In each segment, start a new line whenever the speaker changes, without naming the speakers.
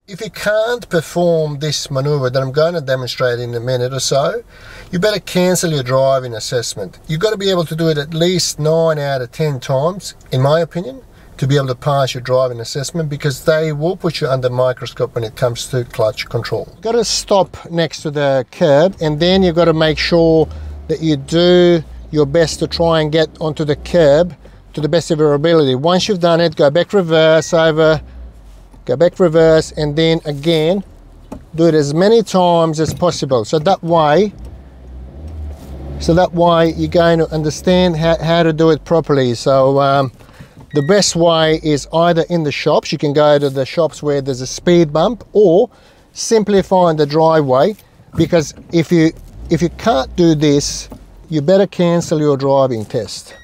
If you can't perform this maneuver that I'm going to demonstrate in a minute or so, you better cancel your driving assessment. You've got to be able to do it at least 9 out of 10 times, in my opinion, to be able to pass your driving assessment, because they will put you under microscope when it comes to clutch control. Got to stop next to the curb, and then you've got to make sure that you do your best to try and get onto the curb to the best of your ability. Once you've done it, go back reverse over, go back reverse, and then again do it as many times as possible, so that way you're going to understand how to do it properly. So the best way is either in the shops, you can go to the shops where there's a speed bump, or simply find the driveway, because if you can't do this, you better cancel your driving test.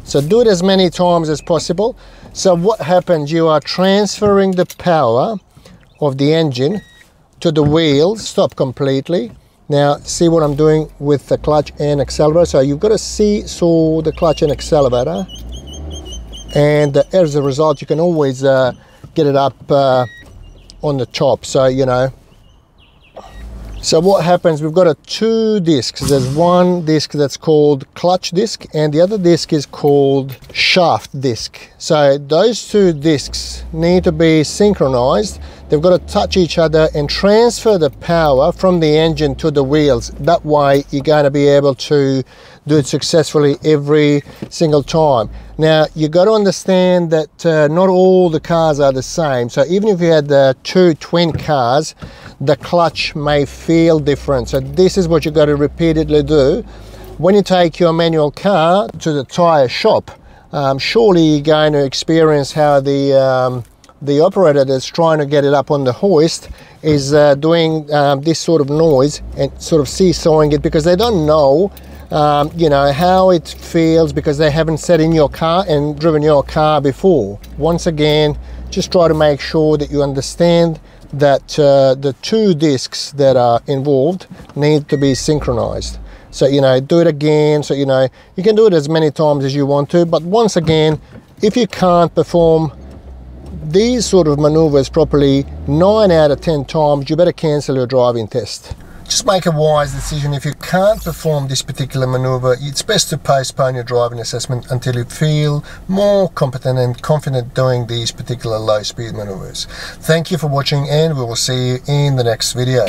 So do it as many times as possible. So what happens, you are transferring the power of the engine to the wheels. Stop completely. Now see what I'm doing with the clutch and accelerator. So you've got to seesaw the clutch and accelerator, and as a result you can always get it up on the top. So you know, so what happens, we've got two discs. There's one disc that's called clutch disc, and the other disc is called shaft disc. So those two discs need to be synchronized. They've got to touch each other and transfer the power from the engine to the wheels. That way you're going to be able to do it successfully every single time. Now you've got to understand that not all the cars are the same. So even if you had the two twin cars, the clutch may feel different. So this is what you've got to repeatedly do. When you take your manual car to the tyre shop, surely you're going to experience how the operator that's trying to get it up on the hoist is doing this sort of noise and sort of seesawing it, because they don't know you know, how it feels, because they haven't sat in your car and driven your car before. Once again, just try to make sure that you understand that the two discs that are involved need to be synchronized. So you know, do it again. So you know, you can do it as many times as you want to, but once again, if you can't perform these sort of maneuvers properly 9 out of 10 times, you better cancel your driving test. Just make a wise decision. If you can't perform this particular maneuver, it's best to postpone your driving assessment until you feel more competent and confident doing these particular low speed maneuvers. Thank you for watching, and we will see you in the next video.